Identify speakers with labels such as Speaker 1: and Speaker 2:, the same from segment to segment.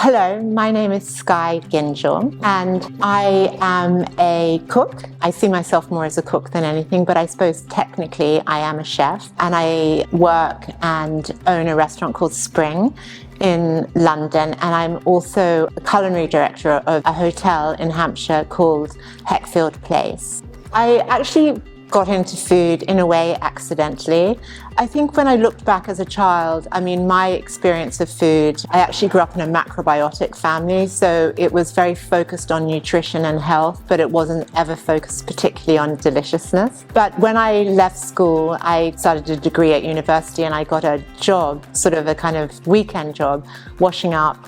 Speaker 1: Hello, my name is Skye Gyngell and I am a cook. I see myself more as a cook than anything, but I suppose technically I am a chef, and I work and own a restaurant called Spring in London, and I'm also a culinary director of a hotel in Hampshire called Heckfield Place. I actually got into food in a way accidentally. I think when I looked back as a child, my experience of food, I actually grew up in a macrobiotic family, so it was very focused on nutrition and health, but it wasn't ever focused particularly on deliciousness. But when I left school, I started a degree at university and I got a job, sort of a kind of weekend job, washing up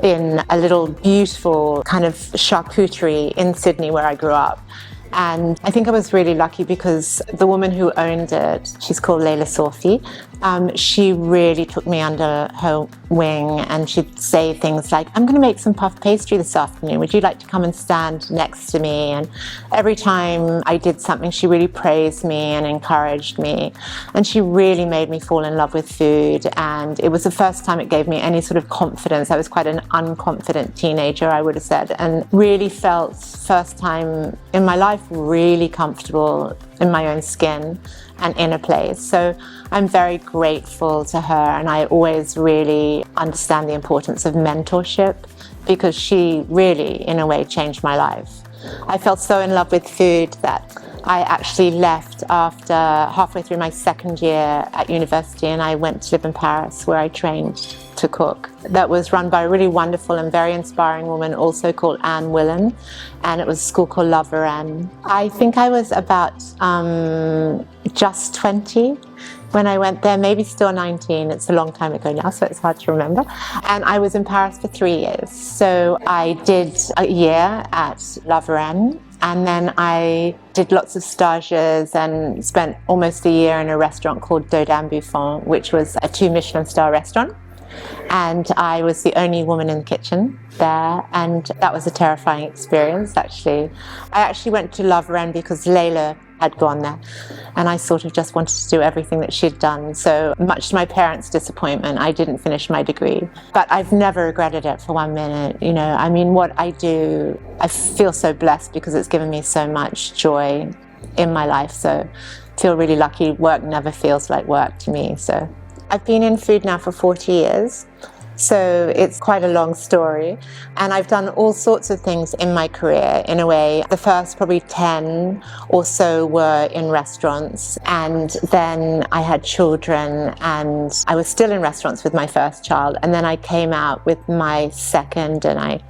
Speaker 1: in a little beautiful kind of charcuterie in Sydney where I grew up. And I think I was really lucky because the woman who owned it, she's called Layla Sofi, she really took me under her wing, and she'd say things like, I'm going to make some puff pastry this afternoon. Would you like to come and stand next to me? And every time I did something, she really praised me and encouraged me. And she really made me fall in love with food. And it was the first time it gave me any sort of confidence. I was quite an unconfident teenager, I would have said, and really felt, first time in my life, really comfortable in my own skin and in a place. So I'm very grateful to her, and I always really understand the importance of mentorship because she really, in a way, changed my life. I fell so in love with food that I actually left after halfway through my second year at university, and I went to live in Paris where I trained to cook. That was run by a really wonderful and very inspiring woman also called Anne Willan, and it was a school called La Varenne. I think I was about just 20 when I went there, maybe still 19. It's a long time ago now, so it's hard to remember. And I was in Paris for 3 years. So I did a year at La Varenne, and then I did lots of stages and spent almost a year in a restaurant called Dodin Buffon, which was a 2 Michelin star restaurant. And I was the only woman in the kitchen there, and that was a terrifying experience, actually. I actually went to La Varenne because Layla had gone there, and I sort of just wanted to do everything that she'd done. So much to my parents' disappointment, I didn't finish my degree. But I've never regretted it for 1 minute. What I do, I feel so blessed because it's given me so much joy in my life. So I feel really lucky. Work never feels like work to me. So I've been in food now for 40 years, so it's quite a long story. And I've done all sorts of things in my career, in a way. The first probably 10 or so were in restaurants, and then I had children, and I was still in restaurants with my first child, and then I came out with my second, and I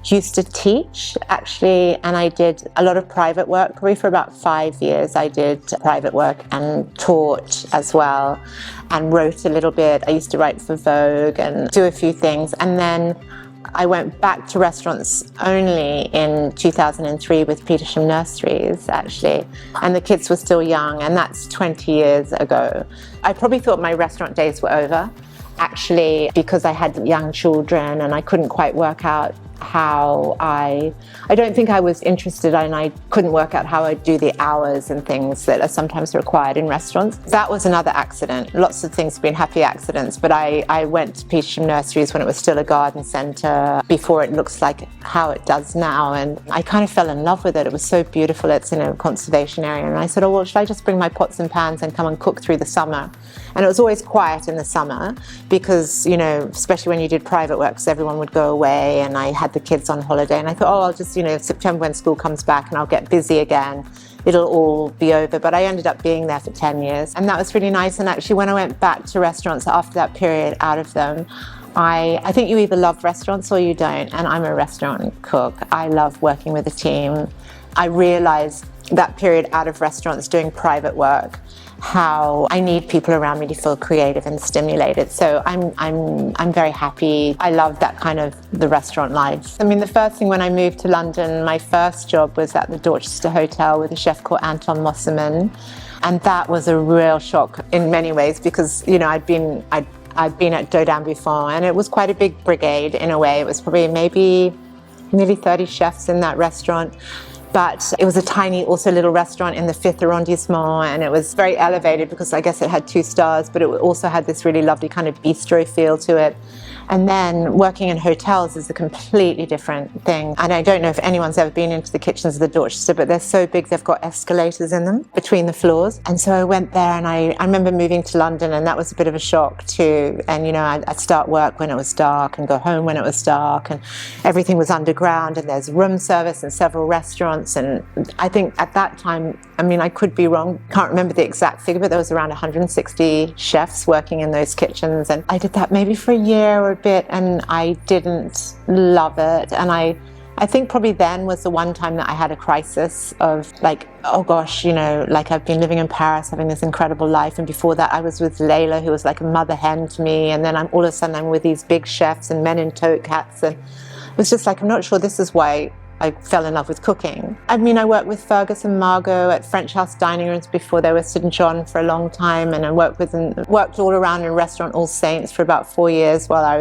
Speaker 1: used to teach, actually, and I did a lot of private work. Probably for about 5 years I did private work and taught as well, and wrote a little bit. I used to write for Vogue and do a few things, and then I went back to restaurants only in 2003 with Petersham Nurseries, actually, and the kids were still young, and that's 20 years ago. I probably thought my restaurant days were over, actually, because I had young children and I couldn't quite work out how I don't think I was interested, and I couldn't work out how I'd do the hours and things that are sometimes required in restaurants. That was another accident. Lots of things have been happy accidents, but I went to Petersham Nurseries when it was still a garden centre, before it looks like how it does now, and I kind of fell in love with it. It was so beautiful. It's in a conservation area, and I said, oh, well, should I just bring my pots and pans and come and cook through the summer? And it was always quiet in the summer because, especially when you did private work, because everyone would go away, and I had the kids on holiday, and I thought, oh, I'll just, September when school comes back and I'll get busy again, it'll all be over. But I ended up being there for 10 years, and that was really nice. And actually, when I went back to restaurants after that period out of them, I think you either love restaurants or you don't, and I'm a restaurant cook. I love working with a team. I realized that period out of restaurants doing private work, how I need people around me to feel creative and stimulated. So I'm very happy. I love that kind of the restaurant life. The first thing when I moved to London, my first job was at the Dorchester Hotel with a chef called Anton Mosserman. And that was a real shock in many ways because, I'd been at Dodin Buffon, and it was quite a big brigade in a way. It was probably maybe nearly 30 chefs in that restaurant. But it was a tiny, also little restaurant in the 5th arrondissement, and it was very elevated because I guess it had 2 stars, but it also had this really lovely kind of bistro feel to it. And then working in hotels is a completely different thing. And I don't know if anyone's ever been into the kitchens of the Dorchester, but they're so big, they've got escalators in them between the floors. And so I went there, and I remember moving to London, and that was a bit of a shock too. And, I'd start work when it was dark and go home when it was dark, and everything was underground, and there's room service and several restaurants. And I think at that time, I could be wrong, can't remember the exact figure, but there was around 160 chefs working in those kitchens. And I did that maybe for a year or a bit, and I didn't love it. And I think probably then was the one time that I had a crisis of like, oh gosh, I've been living in Paris, having this incredible life. And before that I was with Layla, who was like a mother hen to me. And then all of a sudden I'm with these big chefs and men in tote hats. And it was just like, I'm not sure this is why I fell in love with cooking. I worked with Fergus and Margot at French House dining rooms before they were St. John for a long time, and I worked all around in restaurant All Saints for about 4 years where I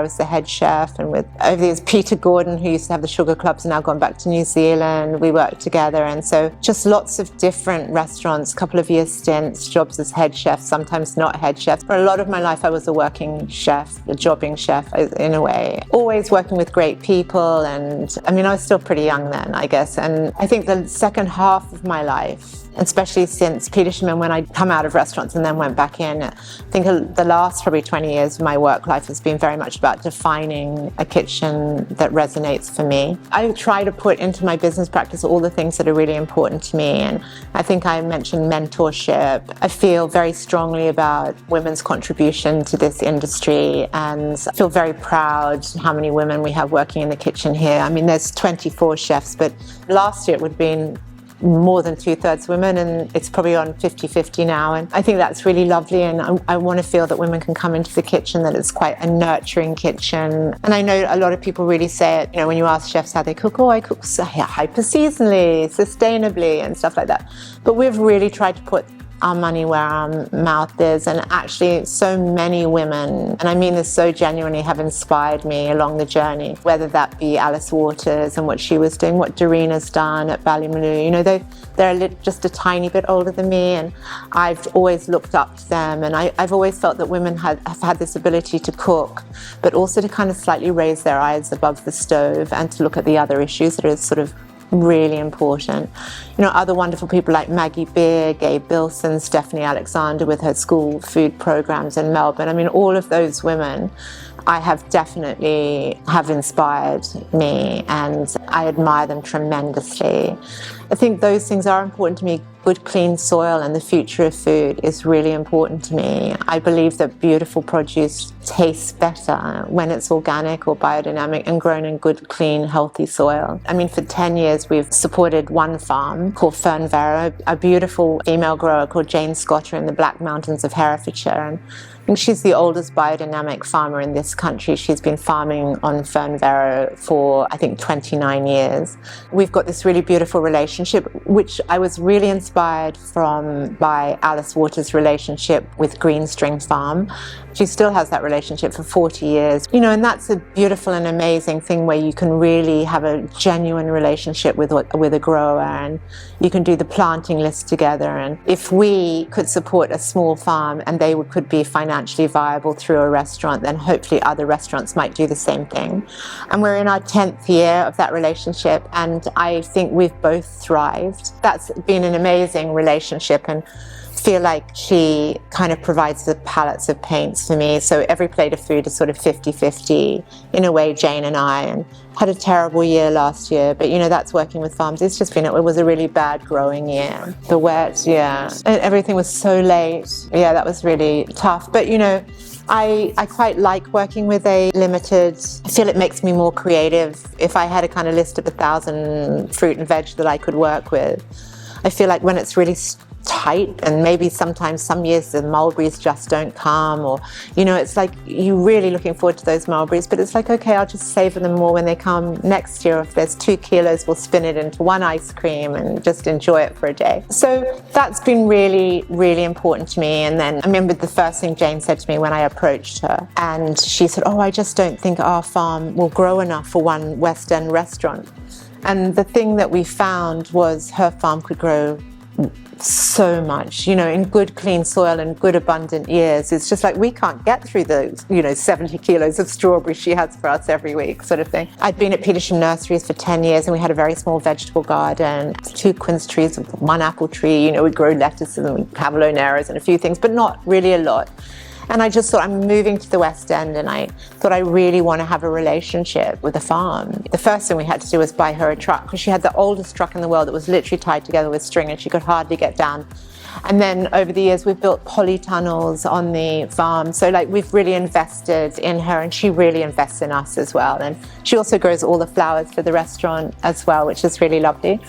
Speaker 1: was the head chef, and with over the years Peter Gordon, who used to have the Sugar Clubs and now gone back to New Zealand, we worked together. And so just lots of different restaurants, couple of years stints, jobs as head chef, sometimes not head chef. For a lot of my life I was a working chef, a jobbing chef in a way, always working with great people. And I was still pretty young then, I guess. And I think the second half of my life, especially since Petersham and when I'd come out of restaurants and then went back in, I think the last probably 20 years of my work life has been very much about defining a kitchen that resonates for me. I try to put into my business practice all the things that are really important to me. And I think I mentioned mentorship. I feel very strongly about women's contribution to this industry, and I feel very proud how many women we have working in the kitchen here. There's 24 chefs, but last year it would have been more than 2/3 women, and it's probably on 50-50 now. And I think that's really lovely, and I want to feel that women can come into the kitchen, that it's quite a nurturing kitchen. And I know a lot of people really say it, when you ask chefs how they cook, I cook hyper-seasonally, sustainably and stuff like that. But we've really tried to put our money where our mouth is, and actually so many women, and I mean this so genuinely, have inspired me along the journey, whether that be Alice Waters and what she was doing, what Doreena's done at Ballymaloe. They're just a tiny bit older than me, and I've always looked up to them, and I've always felt that women have had this ability to cook, but also to kind of slightly raise their eyes above the stove and to look at the other issues that are sort of really important. Other wonderful people like Maggie Beer, Gabe Bilson, Stephanie Alexander with her school food programs in Melbourne. All of those women I have definitely have inspired me, and I admire them tremendously. I think those things are important to me. Good, clean soil and the future of food is really important to me. I believe that beautiful produce tastes better when it's organic or biodynamic and grown in good, clean, healthy soil. For 10 years we've supported one farm called Fern Verrow, a beautiful female grower called Jane Scotter in the Black Mountains of Herefordshire. And I think she's the oldest biodynamic farmer in this country. She's been farming on Fern Verrow for, I think, 29 years. We've got this really beautiful relationship, which I was really inspired by Alice Waters' relationship with Greenstring Farm. She still has that relationship for 40 years. And that's a beautiful and amazing thing where you can really have a genuine relationship with a grower, and you can do the planting list together. And if we could support a small farm and they could be financially viable through a restaurant, then hopefully other restaurants might do the same thing. And we're in our 10th year of that relationship, and I think we've both thrived. That's been an amazing relationship, and feel like she kind of provides the palettes of paints for me. So every plate of food is sort of 50-50 in a way, Jane and I, and had a terrible year last year, but that's working with farms. It's just it was a really bad growing year. The wet, and everything was so late. That was really tough. But I quite like working with a limited. I feel it makes me more creative. If I had a kind of list of 1,000 fruit and veg that I could work with, I feel like when it's really tight, and maybe sometimes some years the mulberries just don't come, or it's like you're really looking forward to those mulberries, but it's like, okay, I'll just savor them more when they come next year. If there's 2 kilos, we'll spin it into one ice cream and just enjoy it for a day. So that's been really, really important to me. And then I remember the first thing Jane said to me when I approached her, and she said, I just don't think our farm will grow enough for one West End restaurant. And the thing that we found was her farm could grow so much, in good clean soil and good abundant years. It's just like we can't get through the 70 kilos of strawberries she has for us every week, sort of thing. I'd been at Petersham Nurseries for 10 years and we had a very small vegetable garden, 2 quince trees, 1 apple tree. We'd grow lettuces and cavoloneras and a few things, but not really a lot. And I just thought, I'm moving to the West End, and I thought I really want to have a relationship with the farm. The first thing we had to do was buy her a truck, because she had the oldest truck in the world that was literally tied together with string and she could hardly get down. And then over the years, we've built polytunnels on the farm. So we've really invested in her, and she really invests in us as well. And she also grows all the flowers for the restaurant as well, which is really lovely.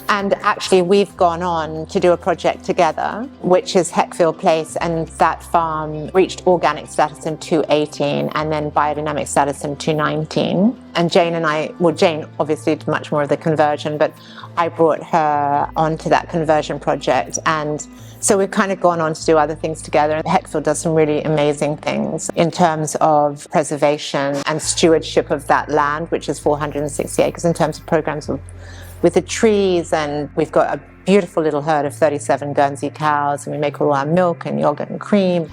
Speaker 1: And actually, we've gone on to do a project together, which is Heckfield Place, and that farm reached organic status in 2018 and then biodynamic status in 2019. And Jane and I, Jane obviously did much more of the conversion, but I brought her onto that conversion project. And so we've kind of gone on to do other things together. And Heckfield does some really amazing things in terms of preservation and stewardship of that land, which is 460 acres, in terms of programs with the trees. And we've got a beautiful little herd of 37 Guernsey cows, and we make all our milk and yogurt and cream,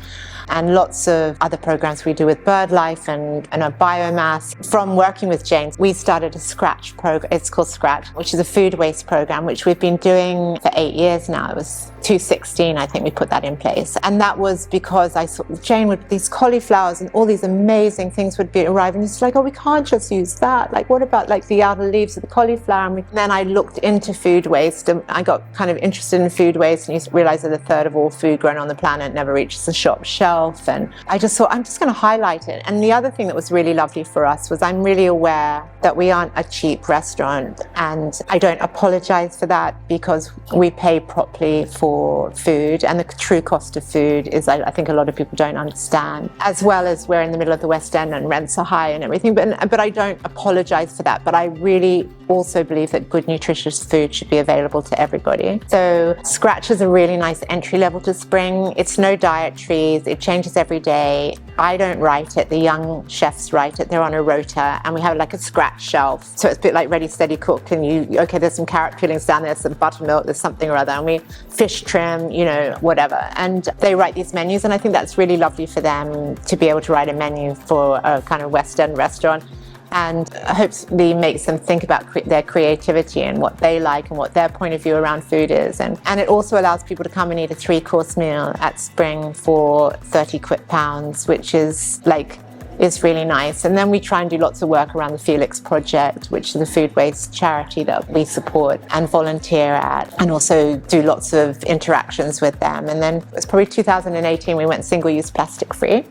Speaker 1: and lots of other programs we do with bird life and a biomass. From working with Jane, we started a Scratch program. It's called Scratch, which is a food waste program, which we've been doing for 8 years now. It was 2016, I think we put that in place. And that was because I saw Jane with these cauliflowers and all these amazing things would be arriving. It's like, oh, we can't just use that. What about the outer leaves of the cauliflower? And then I looked into food waste, and I got kind of interested in food waste, and you realize that 1/3 of all food grown on the planet never reaches the shop shelf. And I just thought, I'm just going to highlight it. And the other thing that was really lovely for us was I'm really aware that we aren't a cheap restaurant, and I don't apologize for that, because we pay properly for food, and the true cost of food is, I think a lot of people don't understand, as well as we're in the middle of the West End and rents are high and everything. But I don't apologize for that. But I really also believe that good, nutritious food should be available to everybody. So Scratch is a really nice entry level to spring. It's no dietaries. It changes every day. I don't write it. The young chefs write it. They're on a rota, and we have a Scratch shelf. So it's a bit like Ready, Steady, Cook. And there's some carrot peelings down there, some buttermilk, there's something or other. And we fish trim, whatever. And they write these menus. And I think that's really lovely for them to be able to write a menu for a kind of West End restaurant, and hopefully makes them think about their creativity and what they like and what their point of view around food is. And it also allows people to come and eat a 3-course meal at Spring for £30, which is really nice. And then we try and do lots of work around the Felix Project, which is a food waste charity that we support and volunteer at, and also do lots of interactions with them. And then it was probably 2018 we went single-use plastic free.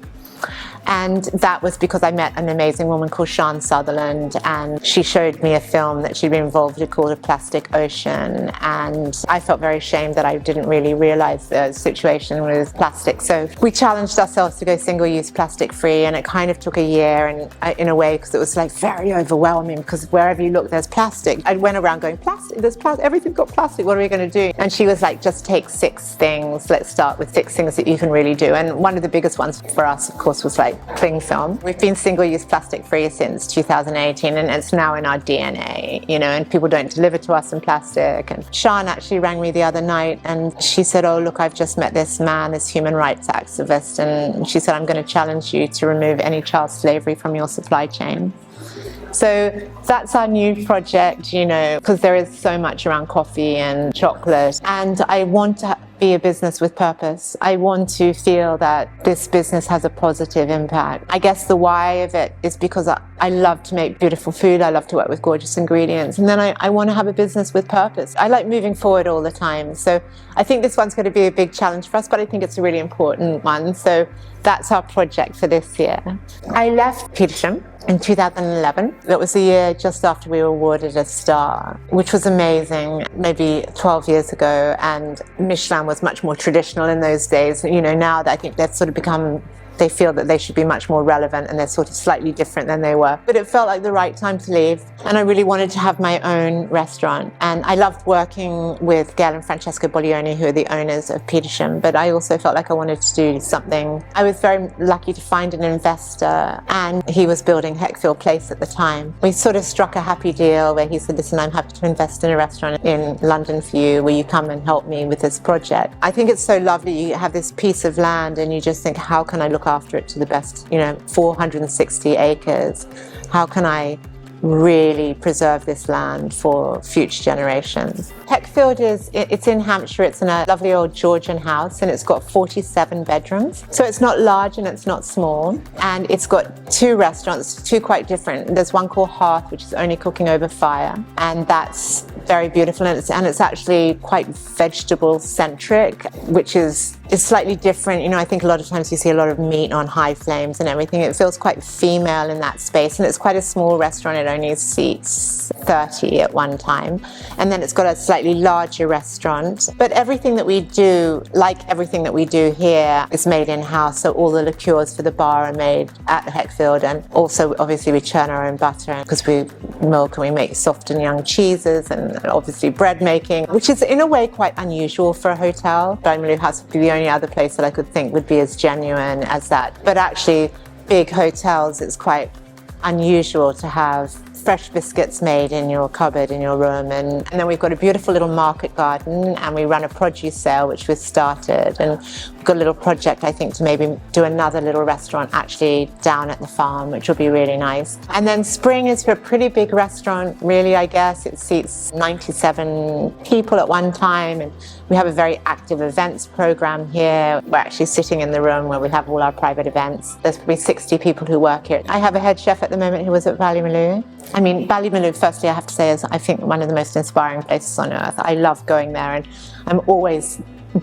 Speaker 1: And that was because I met an amazing woman called Sian Sutherland, and she showed me a film that she'd been involved in called A Plastic Ocean. And I felt very ashamed that I didn't really realize the situation with plastic. So we challenged ourselves to go single-use plastic free, and it kind of took a year, and in a way, because it was very overwhelming, because wherever you look, there's plastic. I went around going, plastic, there's plastic, everything's got plastic, what are we going to do? And she was like, just take 6 things. Let's start with 6 things that you can really do. And one of the biggest ones for us, of course, was cling film. We've been single-use plastic free since 2018, and it's now in our DNA, and people don't deliver to us in plastic. And Sian actually rang me the other night, and she said, oh, look, I've just met this man, this human rights activist, and she said, I'm going to challenge you to remove any child slavery from your supply chain. So that's our new project, because there is so much around coffee and chocolate, and I want to be a business with purpose. I want to feel that this business has a positive impact. I guess the why of it is because I love to make beautiful food. I love to work with gorgeous ingredients. And then I want to have a business with purpose. I like moving forward all the time. So I think this one's going to be a big challenge for us, but I think it's a really important one. So that's our project for this year. I left Petersham in 2011. That was the year just after we were awarded a star, which was amazing, maybe 12 years ago. And Michelin was much more traditional in those days. Now that I think that's sort of become they feel that they should be much more relevant, and they're sort of slightly different than they were. But it felt like the right time to leave, and I really wanted to have my own restaurant. And I loved working with Gail and Francesco Boglioni, who are the owners of Petersham, but I also felt like I wanted to do something. I was very lucky to find an investor, and he was building Heckfield Place at the time. We sort of struck a happy deal where he said, listen, I'm happy to invest in a restaurant in London for you. Will you come and help me with this project? I think it's so lovely. You have this piece of land and you just think, how can I look after it to the best, 460 acres. How can I really preserve this land for future generations? Heckfield it's in Hampshire. It's in a lovely old Georgian house, and it's got 47 bedrooms. So it's not large and it's not small. And it's got 2 restaurants, 2 quite different. There's one called Hearth, which is only cooking over fire. And that's very beautiful. And it's actually quite vegetable centric, which is slightly different. I think a lot of times you see a lot of meat on high flames and everything. It feels quite female in that space. And it's quite a small restaurant. It only seats 30 at one time. And then it's got a slightly larger restaurant. But everything that we do, like everything that we do here, is made in-house. So all the liqueurs for the bar are made at Heckfield. And also, obviously, we churn our own butter because we milk and we make soft and young cheeses, and obviously bread making, which is in a way quite unusual for a hotel. Bally House would be the only other place that I could think would be as genuine as that. But actually, big hotels, it's quite unusual to have fresh biscuits made in your cupboard in your room. And then we've got a beautiful little market garden, and we run a produce sale, which we've started. And we've got a little project, I think, to maybe do another little restaurant actually down at the farm, which will be really nice. And then Spring is for a pretty big restaurant, really, I guess. It seats 97 people at one time. And we have a very active events program here. We're actually sitting in the room where we have all our private events. There's probably 60 people who work here. I have a head chef at the moment who was at Ballymaloe. I mean, Ballymaloe, firstly, I have to say, is I think one of the most inspiring places on earth. I love going there, and I'm always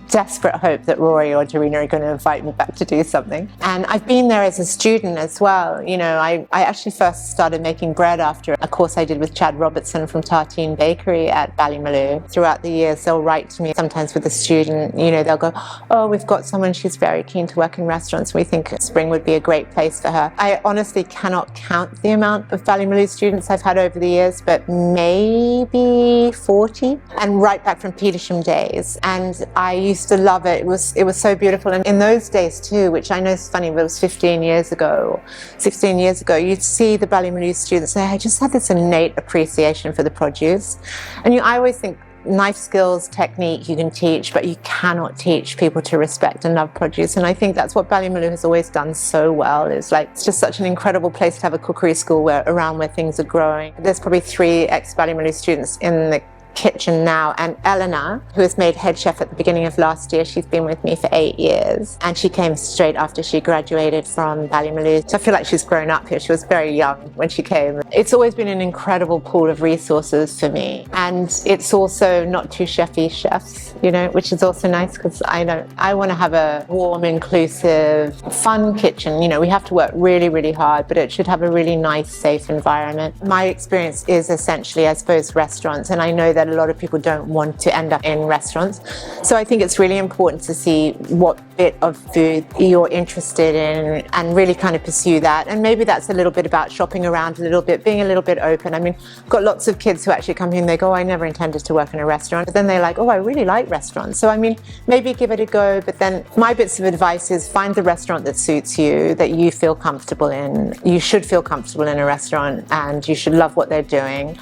Speaker 1: desperate hope that Rory or Dorina are going to invite me back to do something. And I've been there as a student as well. I actually first started making bread after a course I did with Chad Robertson from Tartine Bakery at Ballymaloe. Throughout the years, they'll write to me sometimes with a student, they'll go, oh, we've got someone, she's very keen to work in restaurants. We think Spring would be a great place for her. I honestly cannot count the amount of Ballymaloe students I've had over the years, but maybe 40, and right back from Petersham days. And I used to love it. It was so beautiful. And in those days too, which I know is funny, but it was 15 years ago, 16 years ago, you'd see the Ballymaloe students say, I just had this innate appreciation for the produce. And I always think knife skills, technique you can teach, but you cannot teach people to respect and love produce. And I think that's what Ballymaloe has always done so well. It's just such an incredible place to have a cookery school around where things are growing. There's probably 3 ex-Ballymaloe students in the kitchen now, and Eleanor, who was made head chef at the beginning of last year, she's been with me for 8 years, and she came straight after she graduated from Ballymaloe. So I feel like she's grown up here. She was very young when she came. It's always been an incredible pool of resources for me, and it's also not too chefy chefs, which is also nice, because I want to have a warm, inclusive, fun kitchen. We have to work really, really hard, but it should have a really nice, safe environment. My experience is essentially, I suppose, restaurants, and I know that a lot of people don't want to end up in restaurants. So I think it's really important to see what bit of food you're interested in and really kind of pursue that. And maybe that's a little bit about shopping around a little bit, being a little bit open. I mean, I've got lots of kids who actually come here and they go, I never intended to work in a restaurant. But then they're like, oh, I really like restaurants. So I mean, maybe give it a go. But then my bits of advice is find the restaurant that suits you, that you feel comfortable in. You should feel comfortable in a restaurant, and you should love what they're doing.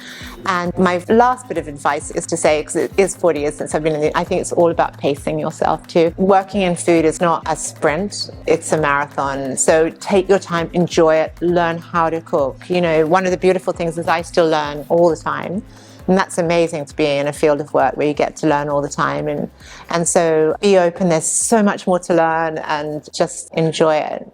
Speaker 1: And my last bit of advice is to say, because it is 40 years since I've been in the, I think it's all about pacing yourself too. Working in food is not a sprint, it's a marathon. So take your time, enjoy it, learn how to cook. One of the beautiful things is I still learn all the time. And that's amazing to be in a field of work where you get to learn all the time. And so be open, there's so much more to learn, and just enjoy it.